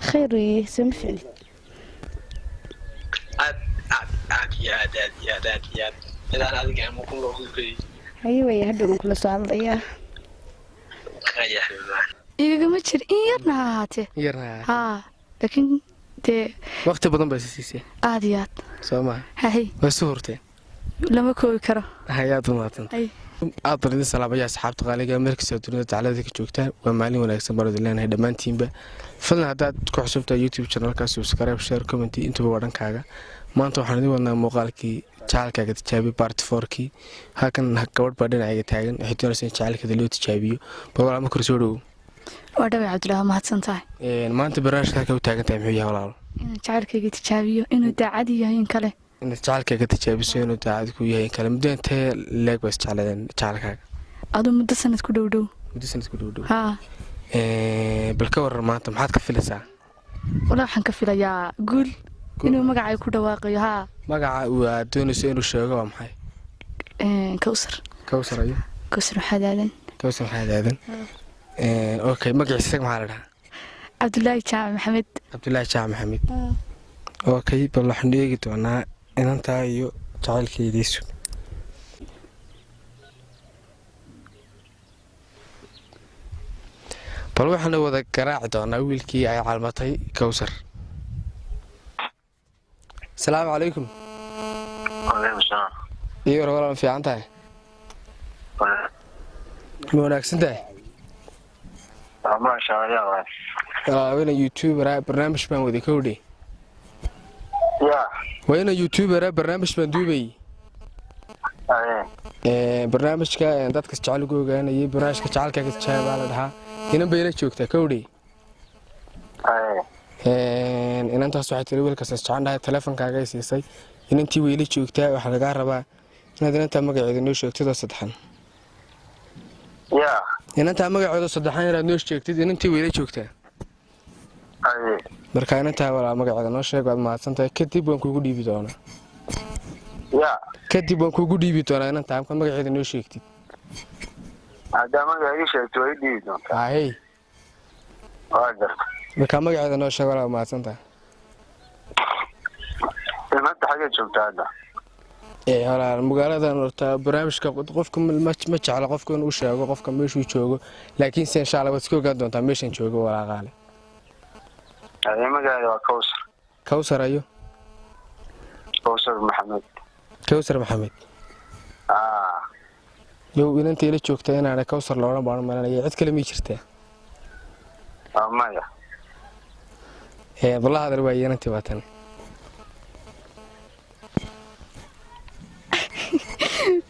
خير سمفني عاد إذا أنا أدري أنا ممكن لو في أيوة يا هدوم كل سؤال يا خير إيه ما تشر إيه يرناته ها لكن te waqti badan bay siisay aadiyad Soomaa hay wasuurtay lama koobi karo hayaad maatan aad barid salaamaya asxaabta qaaliga markii dunida tacalada ka joogtaan waa maalin wanaagsan barad ilaahay dhamaantiinba fadlan hadaad ku xusubtaa YouTube channelka subscribe share comment inta wadankaaga maanta waxaan idin wadnaa muuqaalkii Jacaylkagaga Tijabi Barti 4kii halkan gabadh baa dhinacayga taagan waxay doonaysaa jacaylkada loo tijaabiyo bal ma kursoo dhow ودوي عبد الله ما هتصنتاي maanta barnaamijka ka taagantahay muxuu yahay walaal in jacaylkayga tijaabiyo inuu daacad yahay in kale in jacaylkayga tijaabiso inuu daacad ku yahay in kale muddo intee leeg bas jecladeen jacaylkaaga adoo muddo sanad ku dhow ha bal ka waran maanta maxaad ka filaysaa wala waxaan ka filayaa guul inuu magacay ku dhawaaqayo ha magaca uu doonayso inuu sheego waa maxay kawsar ayo kawsar xadaadan اوكي مقعد ما لها عبد الله محمد اوكي بالله حنيجي دونا ان انت ايو jacaylkaydiisu bal waxaan wada garaaci doonaa wiilkii ay calmatay kawsar Assalaamu alaykum Waalaikum salaam iyo walaal fiican tahay wanaagsan tahay ما شاء الله وين يوتيوبر برنامج بان ودي كودي يا وين يوتيوبر برنامج بان دوبي برنامجka dadka jacaylkooga iyo barnaamijka jacaylkaaga tijaabaa la dhahaa inaan bayla joogta kowdi inantaas waxay tiri wiilkaas jacayl teleefankaaga ay siisay inantii weyla joogta waxa laga rabaa inaad inanta magaceeda noo sheegto saddexan يا inanta magaceeda saddexan inaad noo sheegtid inantii weyla joogta marka inanta wala magaceeda noo sheeg waad mahadsantahay kadib waan kuugu dhiibi doonaa يا kadib waan kuugu dhiibi doonaa inanta amka magaceeda noo sheegtid هذا ما جاي شيء توي دي hay هذا marka magaceeda noo sheeg wala mahadsantahay ما حاجه شفت هذا walaal magaaladan horta barnaamijka qofka ma jecla qofka inuu sheego qofka meeshuu joogo laakiin si insha Allah waad iska ogaan doontaa meeshan joogo walaaqaale هذا ما جاي kawsar ayo كوثر محمد yow inantii la joogta inaana kawsar looran baan malanaya cid kale ma jirtaa ماذا wallahi hadal waa inantii waatan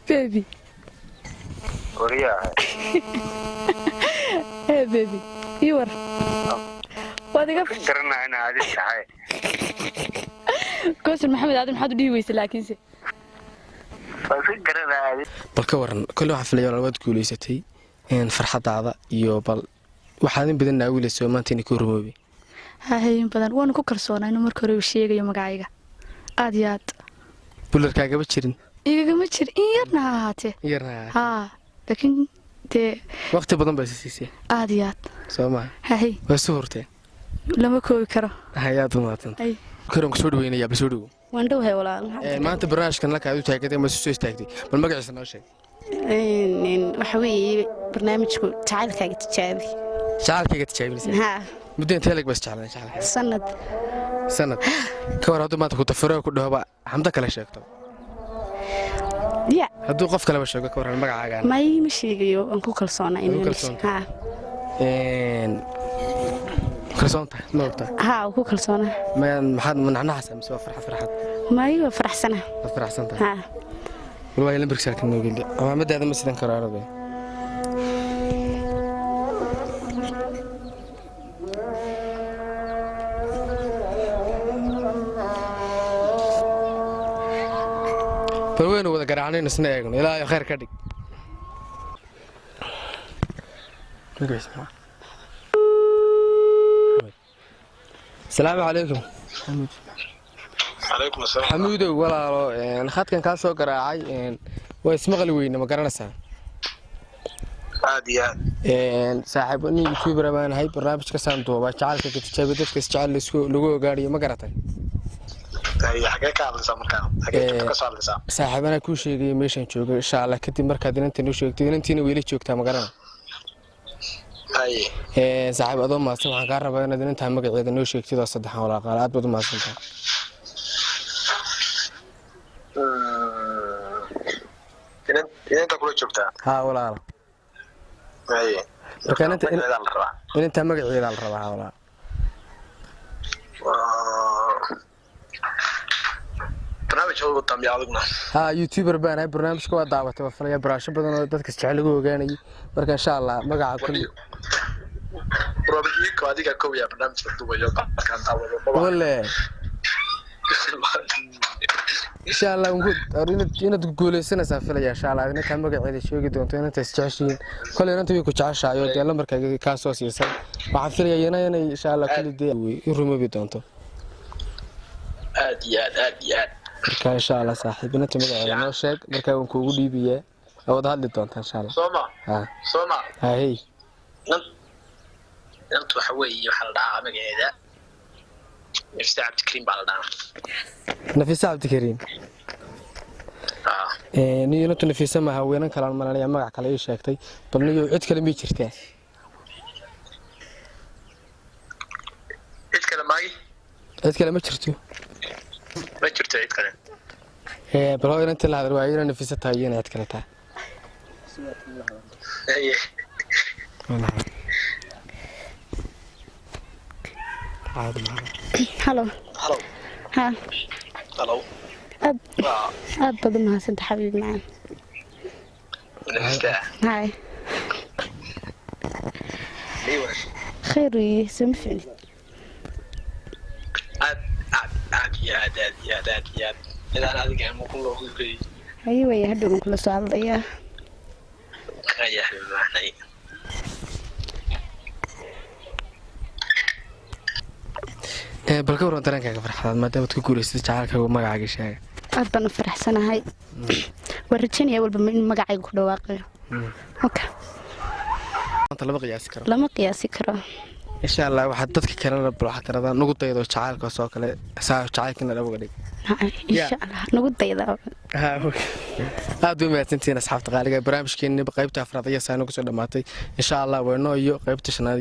baby وريا hey baby يور وادي فكرنا انا هذه صحيح كوثر محمد عاد محد ديويس لكن سي فكرنا هذه bal ka waran kullu waxa filayo walaal waad guuleysatay farxadaada iyo bal waxaad in badan naawilayso maanta ku rumoobay hayn badan waan ku kalsoonaa inuu markii hore uu sheegayo magacayga aad iyo aad bularkaaga ba jirin iyaga ma jir in yarna ha laakiin te waqti badan bay siisay aad iyo aad Soomaa hay wasuurtay lama koobi karo hayaad maatan karoon soo dhaweynaya bal soo dhaw waan dhawhay walaal maanta barnaamijkan la kaadu taagay ma soo istaagtay bal magaciisa noo sheeg waxa weeye barnaamijku jacaylkaaga tijaabi jacaylkaaga tijaabinaysa ha muddo intee lag bas jeclaan jacaylkaaga sanad ka war haduu maanta ku tafaro ku dhahba xamda kale sheegto ya haduu qof kale sheego ka war magacaaga may ma sheegayo aan ku kalsoonaa inuu ha kalsoonta ma ogta ha ku kalsoonaa ma maxad manacnaha samso farxad may waa faraxsana ha والله لا بركسك نوغل ما دادا ما سيدان كرو عربي فوين ودا قرعنين اسنا ايغن الى خير كدغ السلام عليكم عليكم السلام حمود walaalo khadkan ka soo garaacay way ismaqli weyna ma garanaysaa aad saaxiib nin youtuber baan ahay barnaamijka saan duuba jacaylka ka tijaabi dadka jacayl lagu ogaanayo ma garatay xagee ka hadlaysaa markaa xagee ka soo hadlaysaa saaxiibana ku sheegay meeshan joogo insha Allah kadib markaad inanta noo sheegtay inantiina weeli joogtaa ma garana saaxiib adoo maastan waxaan ka rabaa inaad inanta magaceeda noo sheegtid oo saddexan walaal qaal aad baad u maasantahay inanta kula joogtaa ha walaal marka inanta magaceeda la rabaa walaal ها يوتيوبر بان برنامج كوا دعوته وفليا براشة بدنا dadka jecel lagu ogaanay marka insha Allah magaca kulli Barnamijki adiga koob ya barnaamijka duubayo kan daawado wala insha Allah inaad guuleysanaysaa filaya insha Allah inaad magaceeda sheegi doonto inaad isjeceshiin kulli inta way ku jeceshahay oo la markaa ka soo siisay waxa filaya inay insha Allah kulli deey rumobi doonto aad marka insha Allah saaxiibina magaceeda noo sheeg marka uu kuugu dhiibiye wada hadli doonta insha Allah Soma hay inta waxa weeye waxa la dhahaa magaceeda Nafisa Abdikariim baa la dhahaa Nafisa Abdikariim niyo Nafisa ma haweenan kala malanaya magac kale ay sheegtay bal niyo cid kale ma jirtaa cid kale ma jirto ما جرت عيد كلام بلو انت اللي هذا وايد انا في ستة ايام عيد كلام تاع ايه هلو ها هلو أبدا ما سنت حبيبي معنا هاي خير سمفني يا إذا أنا أدري أنا ممكن لو أقول أيوة يا هدوم كل سؤال ضيع يا حبيبي معنا balka waran dareenkaaga farxadaad maadaama aad ku guuleysatay jacaylkaaga magacaaga sheega aad baan u faraxsanahay waan rajaynaya walba in magacayga ku dhawaaqayo lama qiyaasi karo insha Allah waxaad dadka kalena waxa tiradaa nagu daydo jacaylka soo kale jacaylkina dhawaga dhig insha Allah nagu daydo aad u mahadsantiin asxaabta qaaliga barnaamijkeena qaybta afraad ayaa soo dhamaatay insha Allah wayno iyo qaybta shanaad